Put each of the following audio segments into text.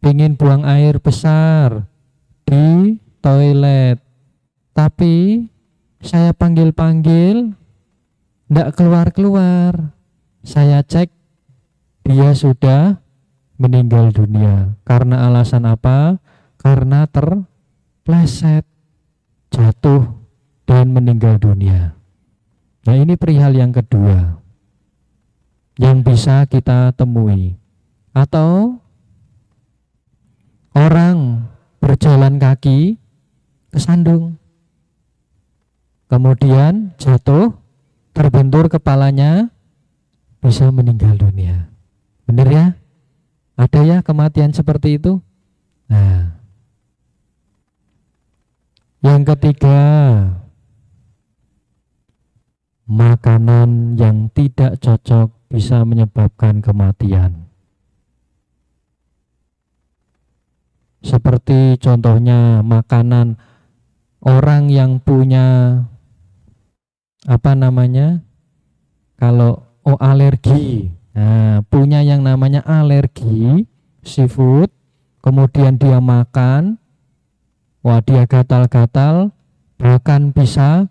Pingin buang air besar di toilet, tapi saya panggil-panggil, ndak keluar-keluar. Saya cek, dia sudah meninggal dunia. Karena alasan apa? Karena terpleset, jatuh, dan meninggal dunia. Nah, ini perihal yang kedua yang bisa kita temui. Atau orang berjalan kaki kesandung, kemudian jatuh, terbentur kepalanya, bisa meninggal dunia. Benar ya? Ada ya kematian seperti itu? Nah, yang ketiga, makanan yang tidak cocok bisa menyebabkan kematian. Seperti contohnya makanan orang yang punya kalau alergi, nah, punya yang namanya alergi seafood, kemudian dia makan, wah dia gatal-gatal, bahkan bisa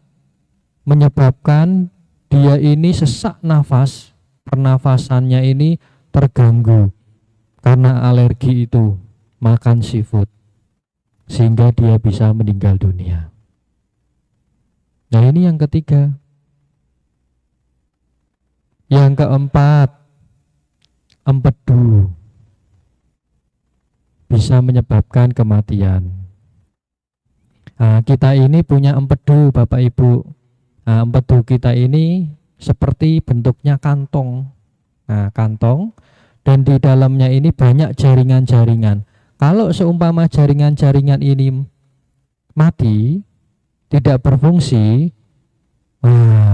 menyebabkan dia ini sesak nafas, pernafasannya ini terganggu karena alergi itu makan seafood, sehingga dia bisa meninggal dunia. Nah, ini yang ketiga. Yang keempat, empedu bisa menyebabkan kematian. Nah, kita ini punya empedu, Bapak Ibu. Nah, empedu kita ini seperti bentuknya kantong. Nah, kantong, dan di dalamnya ini banyak jaringan-jaringan. Kalau seumpama jaringan-jaringan ini mati, tidak berfungsi,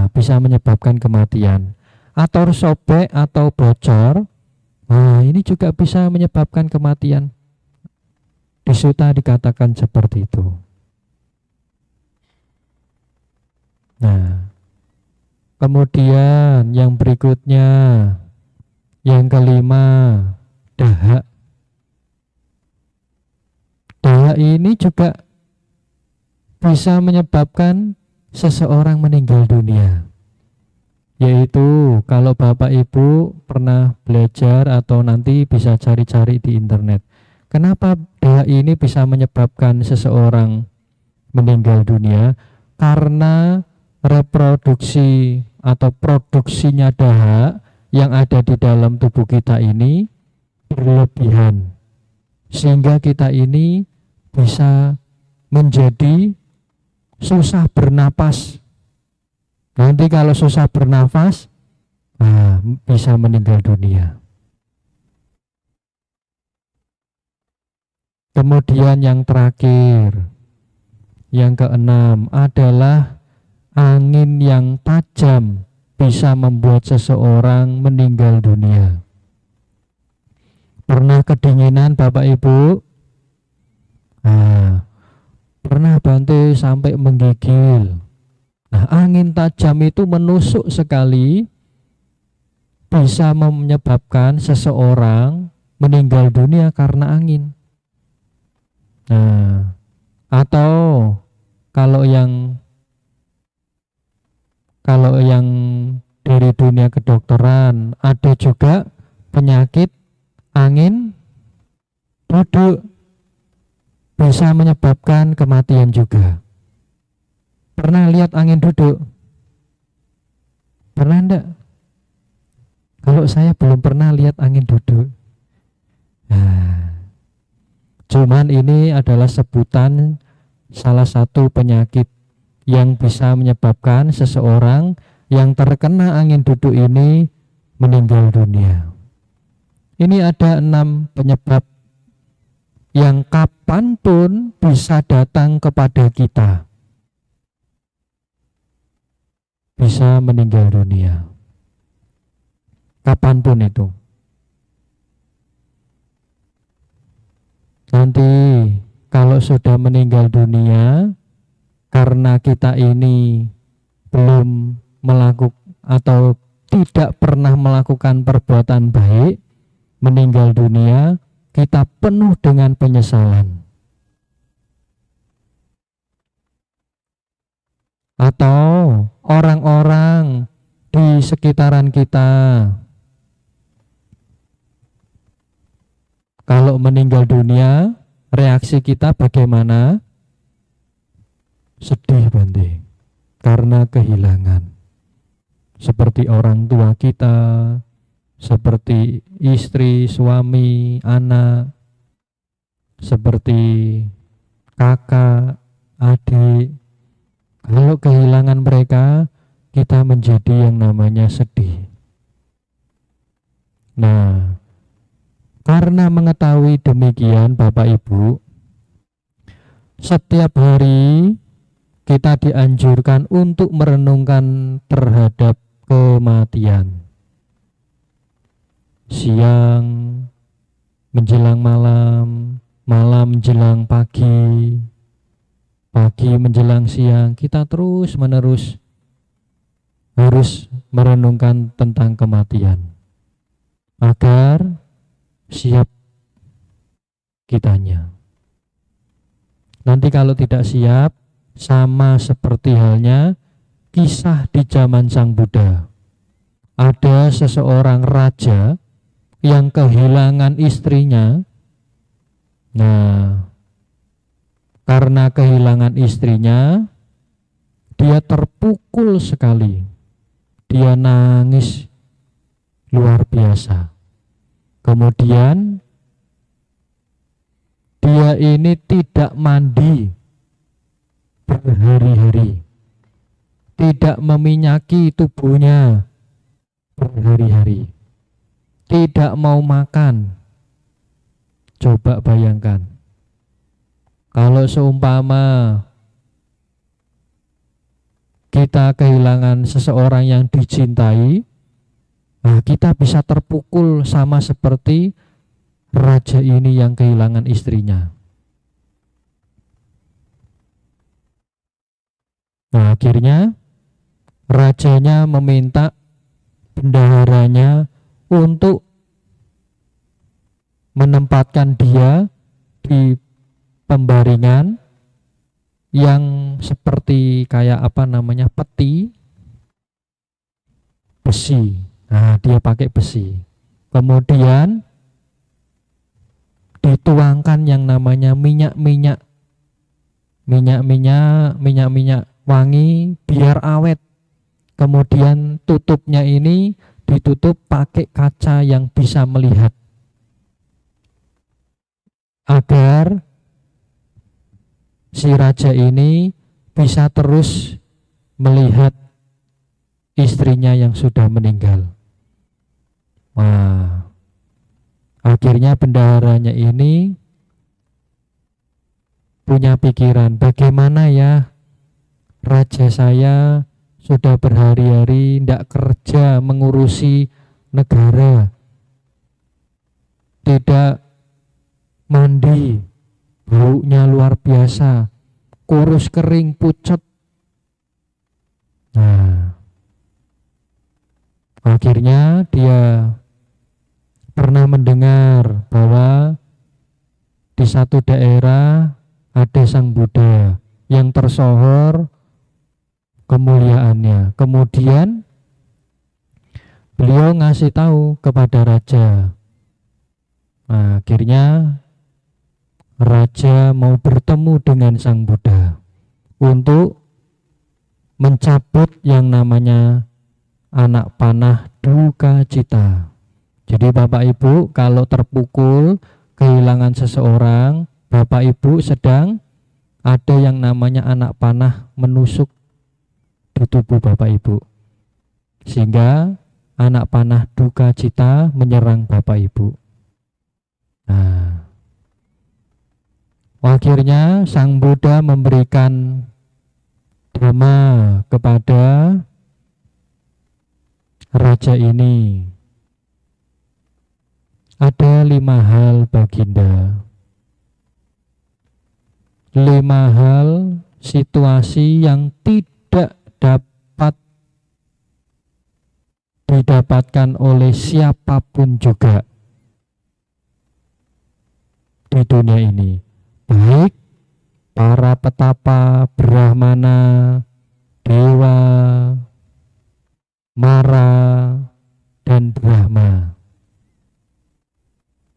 bisa menyebabkan kematian. Atau sobek atau bocor, ini juga bisa menyebabkan kematian. Di Sutta dikatakan seperti itu. Nah, kemudian yang berikutnya, yang kelima, dahak. Dahak ini juga bisa menyebabkan seseorang meninggal dunia. Yaitu kalau Bapak Ibu pernah belajar atau nanti bisa cari-cari di internet. Kenapa dahak ini bisa menyebabkan seseorang meninggal dunia? Karena reproduksi atau produksinya dahak yang ada di dalam tubuh kita ini berlebihan, sehingga kita ini bisa menjadi susah bernapas. Nanti kalau susah bernafas, bisa meninggal dunia. Kemudian yang terakhir, yang keenam adalah angin yang tajam bisa membuat seseorang meninggal dunia. Pernah kedinginan Bapak Ibu? Pernah Bante sampai menggigil. Nah, angin tajam itu menusuk sekali, bisa menyebabkan seseorang meninggal dunia karena angin. Nah, atau kalau yang dari dunia kedokteran, ada juga penyakit angin duduk, bisa menyebabkan kematian juga. Pernah lihat angin duduk? Pernah enggak? Kalau saya belum pernah lihat angin duduk. Cuman ini adalah sebutan salah satu penyakit yang bisa menyebabkan seseorang yang terkena angin duduk ini meninggal dunia. Ini ada 6 penyebab yang kapanpun bisa datang kepada kita, bisa meninggal dunia. Kapanpun itu. Nanti kalau sudah meninggal dunia, karena kita ini belum melakukan atau tidak pernah melakukan perbuatan baik, meninggal dunia kita penuh dengan penyesalan. Atau orang-orang di sekitaran kita kalau meninggal dunia, reaksi kita bagaimana? Sedih Bante, karena kehilangan. Seperti orang tua kita, seperti istri, suami, anak, seperti kakak, adik. Kalau kehilangan mereka, kita menjadi yang namanya sedih. Nah, karena mengetahui demikian Bapak Ibu, setiap hari kita dianjurkan untuk merenungkan terhadap kematian. Siang menjelang malam, malam menjelang pagi, pagi menjelang siang, kita terus menerus harus merenungkan tentang kematian agar siap kitanya. Nanti kalau tidak siap, sama seperti halnya kisah di zaman Sang Buddha. Ada seseorang raja yang kehilangan istrinya. Nah, karena kehilangan istrinya, dia terpukul sekali. Dia nangis luar biasa. Kemudian dia ini tidak mandi berhari-hari, tidak meminyaki tubuhnya berhari-hari, tidak mau makan. Coba bayangkan, kalau seumpama kita kehilangan seseorang yang dicintai, nah kita bisa terpukul sama seperti raja ini yang kehilangan istrinya. Nah, akhirnya rajanya meminta bendaharanya untuk menempatkan dia di pembaringan yang seperti kayak peti besi. Nah, dia pakai besi. Kemudian dituangkan yang namanya minyak wangi biar awet. Kemudian tutupnya ini ditutup pakai kaca yang bisa melihat, agar si raja ini bisa terus melihat istrinya yang sudah meninggal. Wah, akhirnya bendaharanya ini punya pikiran, bagaimana ya raja saya sudah berhari-hari tidak kerja mengurusi negara, tidak mandi, baunya luar biasa, kurus kering pucat. Nah, akhirnya dia pernah mendengar bahwa di satu daerah ada Sang Buddha yang tersohor kemuliaannya. Kemudian beliau ngasih tahu kepada raja. Nah, akhirnya raja mau bertemu dengan Sang Buddha untuk mencabut yang namanya anak panah duka cita. Jadi Bapak Ibu kalau terpukul kehilangan seseorang, Bapak Ibu sedang ada yang namanya anak panah menusuk di tubuh Bapak Ibu, sehingga anak panah duka cita menyerang Bapak Ibu. Nah, akhirnya Sang Buddha memberikan dhamma kepada raja ini. Ada 5 hal Baginda, 5 hal situasi yang tidak dapat didapatkan oleh siapapun juga. dunia ini, baik para petapa, brahmana, dewa, mara, dan brahma,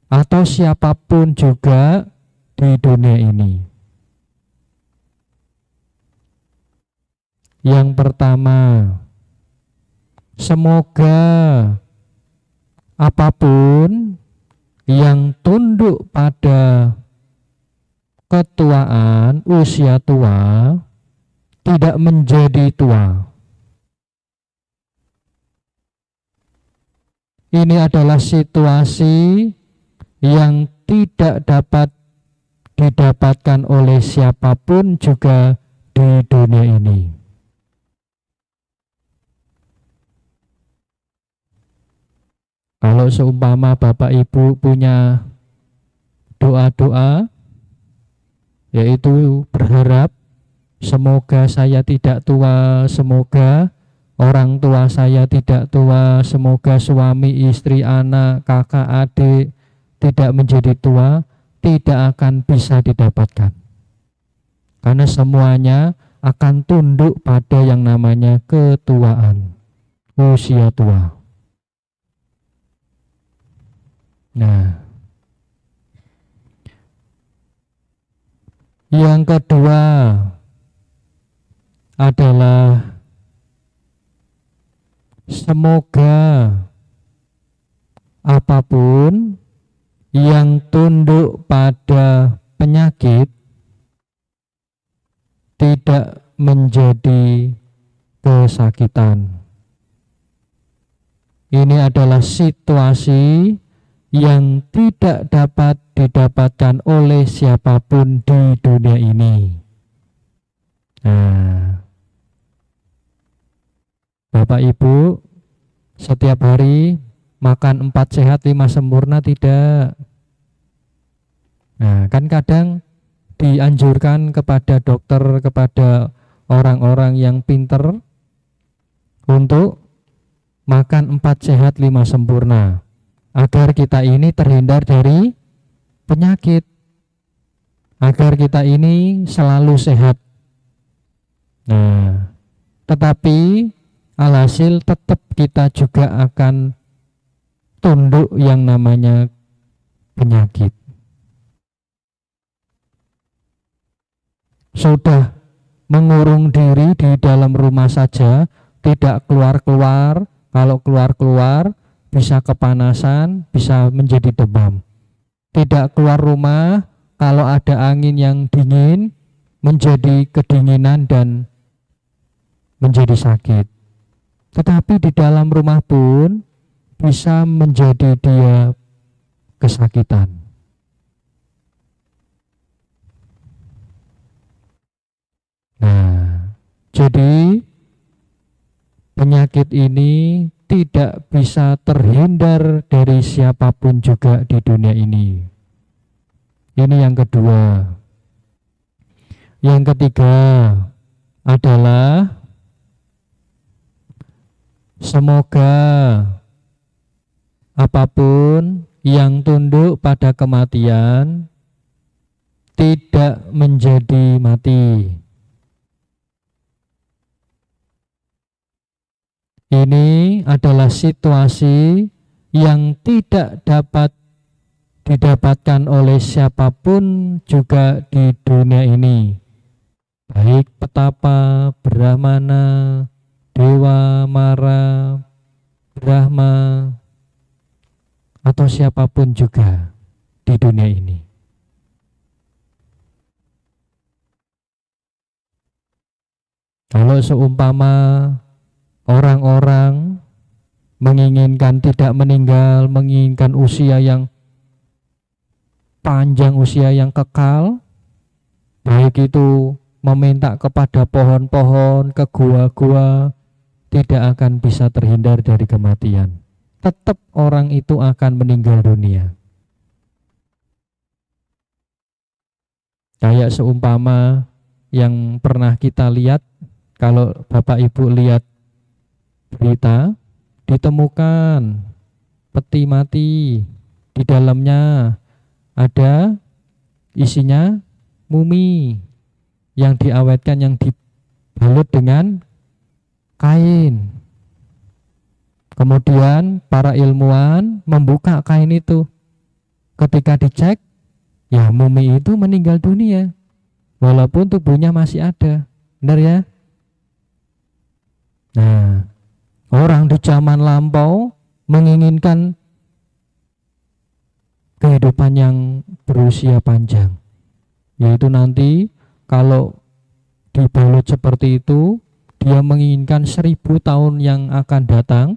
atau siapapun juga di dunia ini. Yang pertama, semoga apapun yang tunduk pada ketuaan, usia tua, tidak menjadi tua. Ini adalah situasi yang tidak dapat didapatkan oleh siapapun juga di dunia ini. Kalau seumpama Bapak Ibu punya doa-doa, yaitu berharap semoga saya tidak tua, semoga orang tua saya tidak tua, semoga suami, istri, anak, kakak, adik tidak menjadi tua, tidak akan bisa didapatkan. Karena semuanya akan tunduk pada yang namanya ketuaan, usia tua. Nah, yang kedua adalah semoga apapun yang tunduk pada penyakit tidak menjadi kesakitan. Ini adalah situasi yang tidak dapat didapatkan oleh siapapun di dunia ini. Nah, Bapak Ibu setiap hari makan 4 sehat 5 sempurna tidak? Nah, kan kadang dianjurkan kepada dokter, kepada orang-orang yang pinter untuk makan 4 sehat 5 sempurna, agar kita ini terhindar dari penyakit, agar kita ini selalu sehat. Nah, tetapi alhasil tetap kita juga akan tunduk yang namanya penyakit. Sudah mengurung diri di dalam rumah saja, tidak keluar-keluar. Kalau keluar-keluar bisa kepanasan, bisa menjadi demam. Tidak keluar rumah, kalau ada angin yang dingin, menjadi kedinginan dan menjadi sakit. Tetapi di dalam rumah pun bisa menjadi dia kesakitan. Nah, jadi penyakit ini tidak bisa terhindar dari siapapun juga di dunia ini. Ini yang kedua. Yang ketiga adalah semoga apapun yang tunduk pada kematian tidak menjadi mati. Ini adalah situasi yang tidak dapat didapatkan oleh siapapun juga di dunia ini, baik petapa, brahmana, dewa, mara, brahma, atau siapapun juga di dunia ini. Kalau seumpama orang-orang menginginkan tidak meninggal, menginginkan usia yang panjang, usia yang kekal, baik itu meminta kepada pohon-pohon, ke gua-gua, tidak akan bisa terhindar dari kematian. Tetap orang itu akan meninggal dunia. Kayak seumpama yang pernah kita lihat, kalau Bapak Ibu lihat berita, ditemukan peti mati, di dalamnya ada isinya mumi yang diawetkan, yang dibalut dengan kain. Kemudian para ilmuwan membuka kain itu. Ketika dicek, ya mumi itu meninggal dunia, walaupun tubuhnya masih ada. Benar ya? Nah, orang di zaman lampau menginginkan kehidupan yang berusia panjang, yaitu nanti kalau dibalut seperti itu, dia menginginkan 1000 tahun yang akan datang,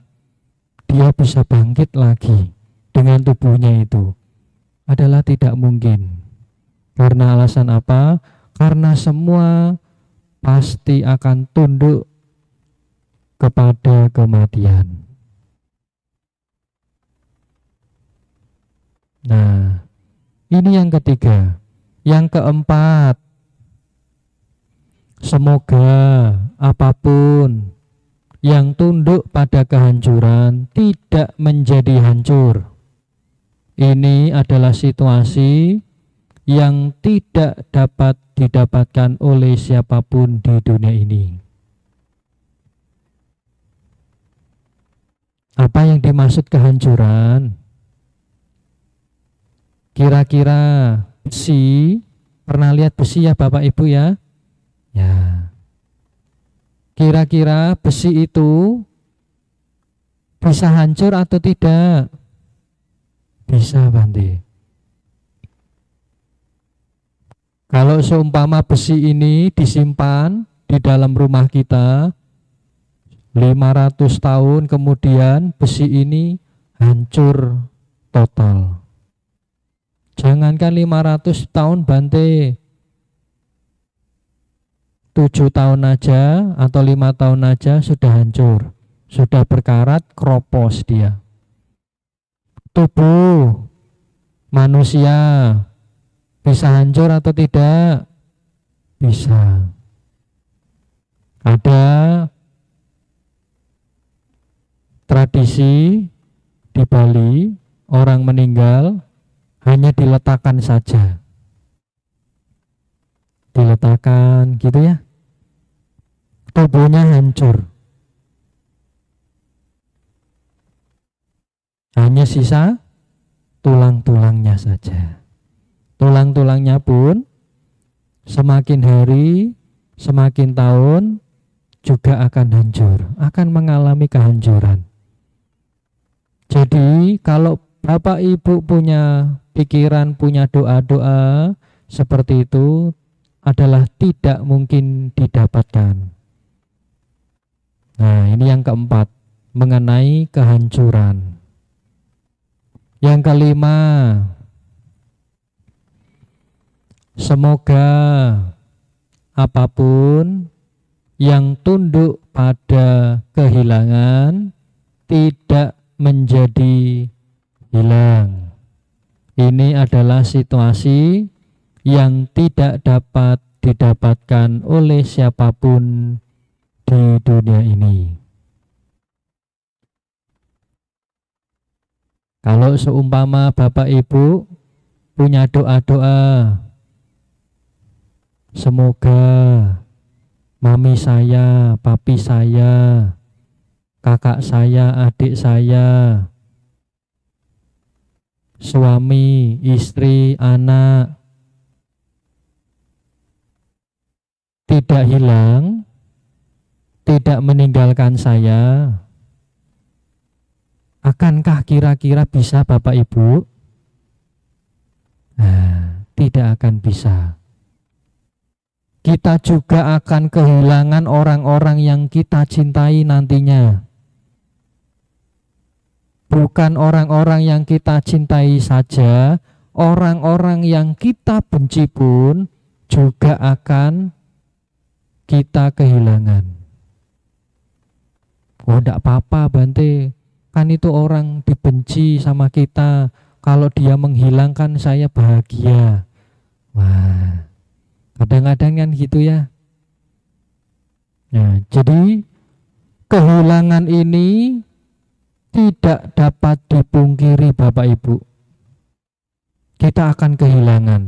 dia bisa bangkit lagi dengan tubuhnya itu. Adalah tidak mungkin. Karena alasan apa? Karena semua pasti akan tunduk kepada kematian. Nah, ini yang ketiga. Yang keempat, semoga apapun yang tunduk pada kehancuran tidak menjadi hancur. Ini adalah situasi yang tidak dapat didapatkan oleh siapapun di dunia ini. Apa yang dimaksud kehancuran? Kira-kira besi, pernah lihat besi ya Bapak Ibu ya? Ya. Kira-kira besi itu bisa hancur atau tidak? Bisa, Bante. Kalau seumpama besi ini disimpan di dalam rumah kita 500 tahun kemudian besi ini hancur total. Jangankan 500 tahun, Bante, 7 tahun aja atau 5 tahun aja sudah hancur, sudah berkarat, kropos dia. Tubuh manusia bisa hancur atau tidak? Bisa. Ada tradisi di Bali, orang meninggal hanya diletakkan saja. Diletakkan gitu ya. Tubuhnya hancur. Hanya sisa tulang-tulangnya saja. Tulang-tulangnya pun semakin hari, semakin tahun juga akan hancur, akan mengalami kehancuran. Jadi kalau Bapak Ibu punya pikiran, punya doa-doa seperti itu adalah tidak mungkin didapatkan. Nah, ini yang keempat, mengenai kehancuran. Yang kelima, semoga apapun yang tunduk pada kehilangan tidak menjadi hilang. Ini adalah situasi yang tidak dapat didapatkan oleh siapapun di dunia ini. Kalau seumpama Bapak Ibu punya doa-doa, semoga mami saya, papi saya, kakak saya, adik saya, suami, istri, anak tidak hilang, tidak meninggalkan saya, akankah kira-kira bisa Bapak Ibu? Nah, tidak akan bisa. Kita juga akan kehilangan orang-orang yang kita cintai nantinya. Bukan orang-orang yang kita cintai saja, orang-orang yang kita benci pun juga akan kita kehilangan. Oh, enggak apa-apa, Bante. Kan itu orang dibenci sama kita. Kalau dia menghilangkan saya bahagia. Wah, kadang-kadang kan gitu ya. Nah, jadi kehilangan ini tidak dapat dipungkiri Bapak Ibu. Kita akan kehilangan.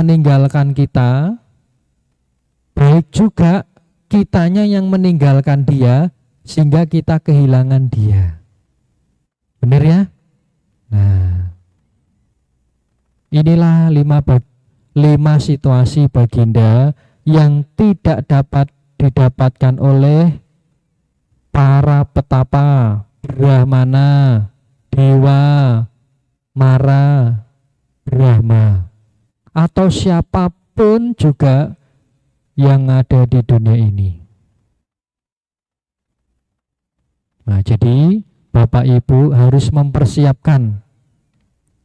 meninggalkan kita, baik juga kitanya yang meninggalkan dia sehingga kita kehilangan dia. Benar ya? Nah, inilah 5 situasi baginda yang tidak dapat didapatkan oleh para petapa, brahmana, dewa, mara, brahma, atau siapapun juga yang ada di dunia ini. Nah, jadi Bapak Ibu harus mempersiapkan,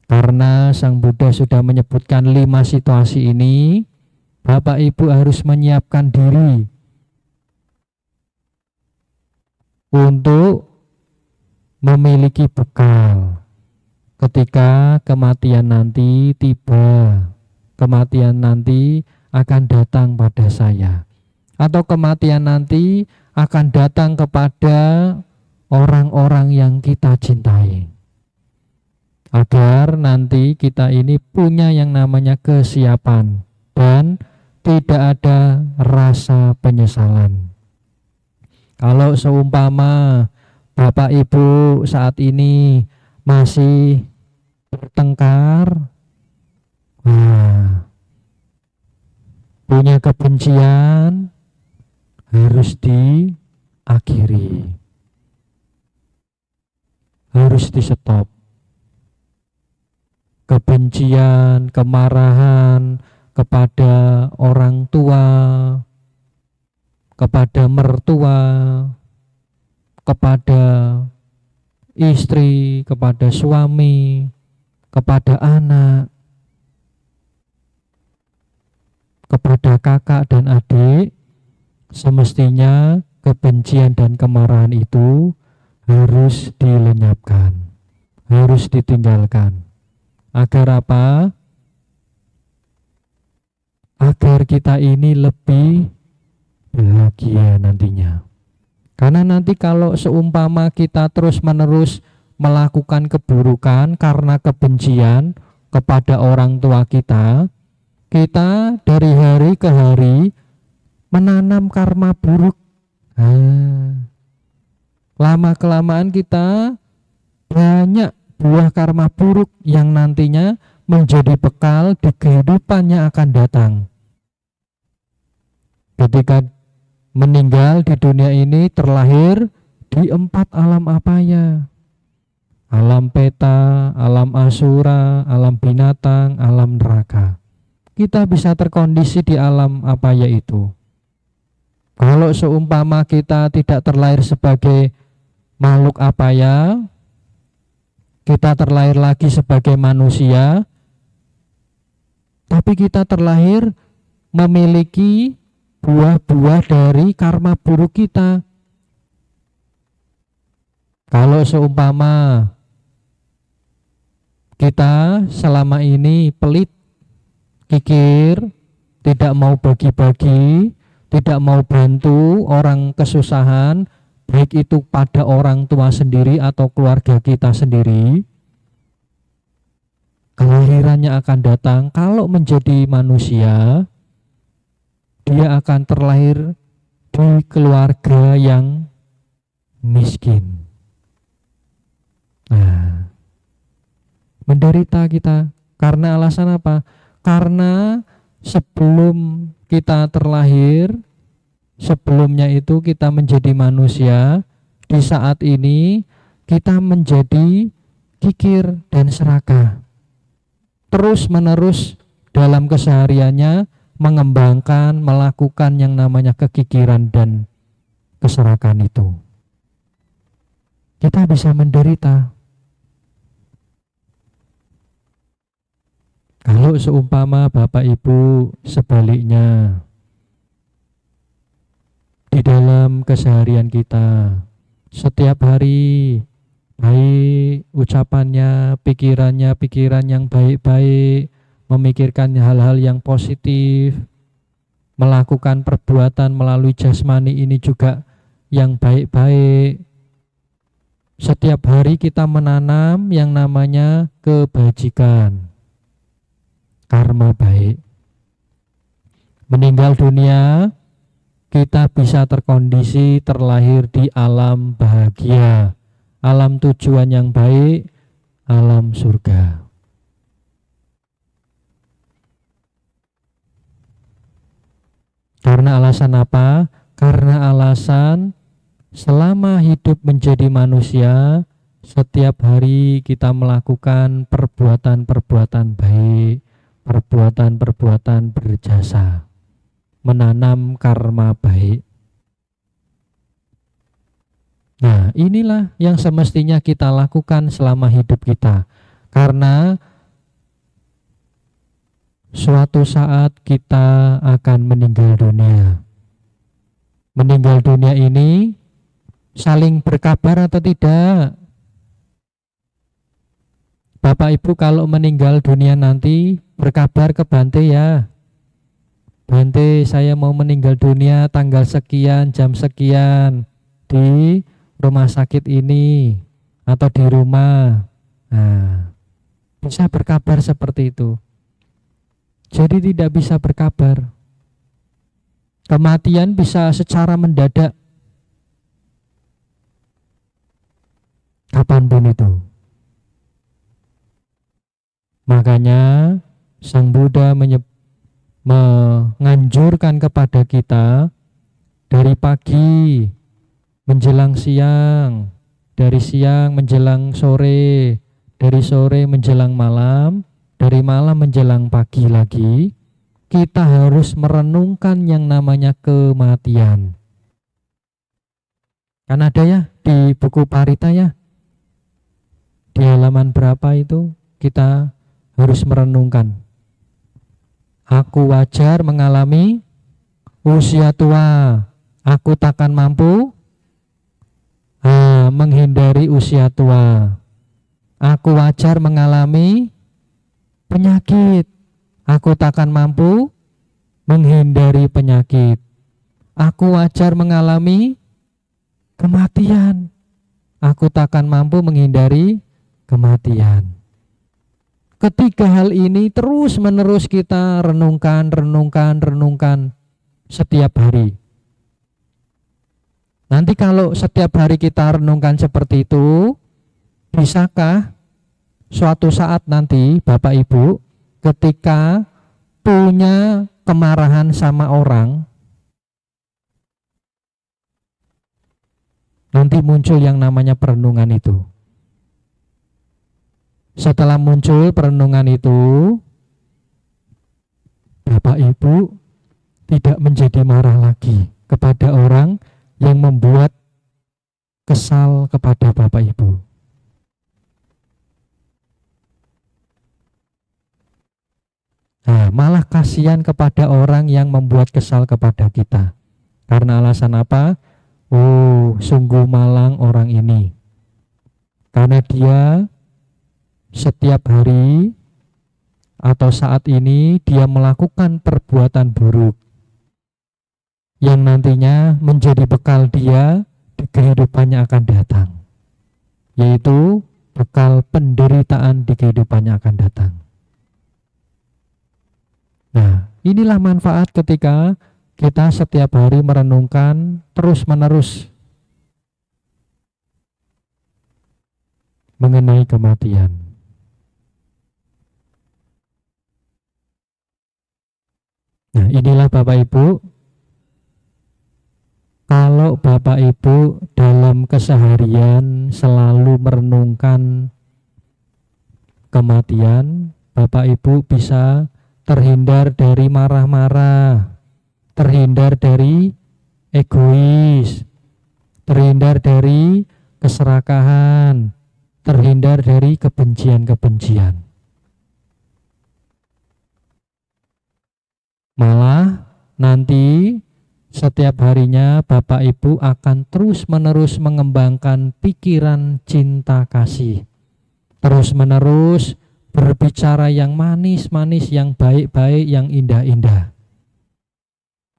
karena Sang Buddha sudah menyebutkan 5 situasi ini. Bapak Ibu harus menyiapkan diri untuk memiliki bekal ketika kematian nanti tiba. Kematian nanti akan datang pada saya, atau kematian nanti akan datang kepada orang-orang yang kita cintai, agar nanti kita ini punya yang namanya kesiapan dan tidak ada rasa penyesalan. Kalau seumpama Bapak Ibu saat ini masih bertengkar, punya kebencian, harus diakhiri, harus di stop. Kebencian, kemarahan kepada orang tua, kepada mertua, kepada istri, kepada suami, kepada anak, kepada kakak dan adik, semestinya kebencian dan kemarahan itu harus dilenyapkan, harus ditinggalkan. Agar apa? Agar kita ini lebih bahagia nantinya. Karena nanti kalau seumpama kita terus-menerus melakukan keburukan karena kebencian kepada orang tua kita, kita dari hari ke hari menanam karma buruk. Lama-kelamaan kita banyak buah karma buruk yang nantinya menjadi bekal di kehidupan yang akan datang. Ketika meninggal di dunia ini, terlahir di 4 alam apaya. Alam peta, alam asura, alam binatang, alam neraka. Kita bisa terkondisi di alam apaya itu. Kalau seumpama kita tidak terlahir sebagai makhluk apaya, kita terlahir lagi sebagai manusia, tapi kita terlahir memiliki buah-buah dari karma buruk kita. Kalau seumpama kita selama ini pelit, kikir, tidak mau bagi-bagi, tidak mau bantu orang kesusahan, baik itu pada orang tua sendiri atau keluarga kita sendiri, kelahirannya akan datang kalau menjadi manusia, dia akan terlahir di keluarga yang miskin. Nah, menderita kita karena alasan apa? Karena sebelum kita terlahir, sebelumnya itu kita menjadi manusia, di saat ini kita menjadi kikir dan serakah. Terus menerus dalam kesehariannya mengembangkan, melakukan yang namanya kekikiran dan keserakahan itu. Kita bisa menderita. Kalau seumpama Bapak Ibu sebaliknya, di dalam keseharian kita, setiap hari baik ucapannya, pikiran yang baik-baik, memikirkan hal-hal yang positif, melakukan perbuatan melalui jasmani ini juga yang baik-baik. Setiap hari kita menanam yang namanya kebajikan, karma baik. Meninggal dunia, kita bisa terkondisi terlahir di alam bahagia, alam tujuan yang baik, alam surga. Karena alasan apa? Karena alasan selama hidup menjadi manusia, setiap hari kita melakukan perbuatan-perbuatan baik, perbuatan-perbuatan berjasa, menanam karma baik. Nah, inilah yang semestinya kita lakukan selama hidup kita. Karena suatu saat kita akan meninggal dunia. Meninggal dunia ini saling berkabar atau tidak? Bapak Ibu kalau meninggal dunia nanti berkabar ke Bante ya. Bante, saya mau meninggal dunia tanggal sekian, jam sekian di rumah sakit ini atau di rumah. Nah, bisa berkabar seperti itu. Jadi tidak bisa berkabar. Kematian bisa secara mendadak. Kapanpun itu. Makanya Sang Buddha menganjurkan kepada kita dari pagi menjelang siang, dari siang menjelang sore, dari sore menjelang malam, dari malam menjelang pagi lagi, kita harus merenungkan yang namanya kematian. Kan ada ya di buku Parita ya, di halaman berapa itu kita harus merenungkan. Aku wajar mengalami usia tua, aku takkan mampu menghindari usia tua. Aku wajar mengalami penyakit, aku takkan mampu menghindari penyakit. Aku wajar mengalami kematian, aku takkan mampu menghindari kematian. Ketiga hal ini terus menerus kita renungkan setiap hari. Nanti kalau setiap hari kita renungkan seperti itu, bisakah suatu saat nanti Bapak Ibu ketika punya kemarahan sama orang, nanti muncul yang namanya perenungan itu. Setelah muncul perenungan itu, Bapak Ibu tidak menjadi marah lagi kepada orang yang membuat kesal kepada Bapak Ibu. Nah, malah kasihan kepada orang yang membuat kesal kepada kita. Karena alasan apa? Oh, sungguh malang orang ini. Karena dia setiap hari atau saat ini dia melakukan perbuatan buruk yang nantinya menjadi bekal dia di kehidupannya akan datang, yaitu bekal penderitaan di kehidupannya akan datang. Nah, inilah manfaat ketika kita setiap hari merenungkan terus-menerus mengenai kematian. Nah, inilah Bapak Ibu, kalau Bapak Ibu dalam keseharian selalu merenungkan kematian, Bapak Ibu bisa terhindar dari marah-marah, terhindar dari egois, terhindar dari keserakahan, terhindar dari kebencian-kebencian. Malah nanti setiap harinya Bapak Ibu akan terus-menerus mengembangkan pikiran cinta kasih. Terus-menerus berbicara yang manis-manis, yang baik-baik, yang indah-indah.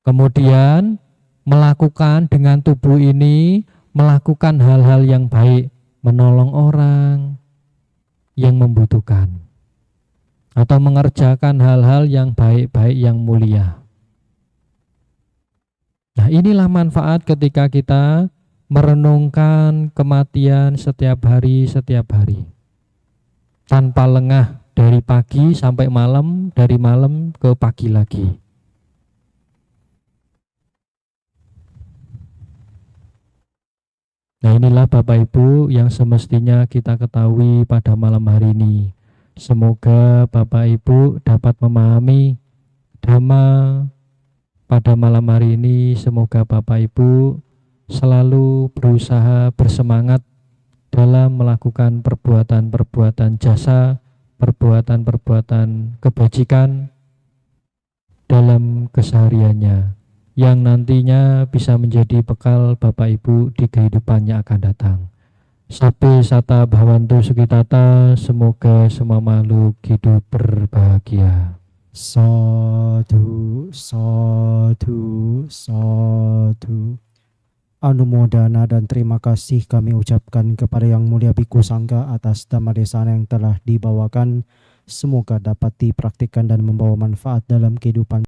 Kemudian melakukan dengan tubuh ini, melakukan hal-hal yang baik, menolong orang yang membutuhkan, atau mengerjakan hal-hal yang baik-baik, yang mulia. Nah, inilah manfaat ketika kita merenungkan kematian setiap hari, tanpa lengah, dari pagi sampai malam, dari malam ke pagi lagi. Nah, inilah Bapak Ibu yang semestinya kita ketahui pada malam hari ini. Semoga Bapak Ibu dapat memahami Dhamma pada malam hari ini. Semoga Bapak Ibu selalu berusaha bersemangat dalam melakukan perbuatan-perbuatan jasa, perbuatan-perbuatan kebajikan dalam kesehariannya, yang nantinya bisa menjadi bekal Bapak Ibu di kehidupan yang akan datang. Sabbe sata bhavantu sukitata, semoga semua makhluk hidup berbahagia. Sadhu, sadhu, sadhu. Anumodana dan terima kasih kami ucapkan kepada Yang Mulia Bhikkhu Sangha atas dhamma desana yang telah dibawakan. Semoga dapat dipraktikkan dan membawa manfaat dalam kehidupan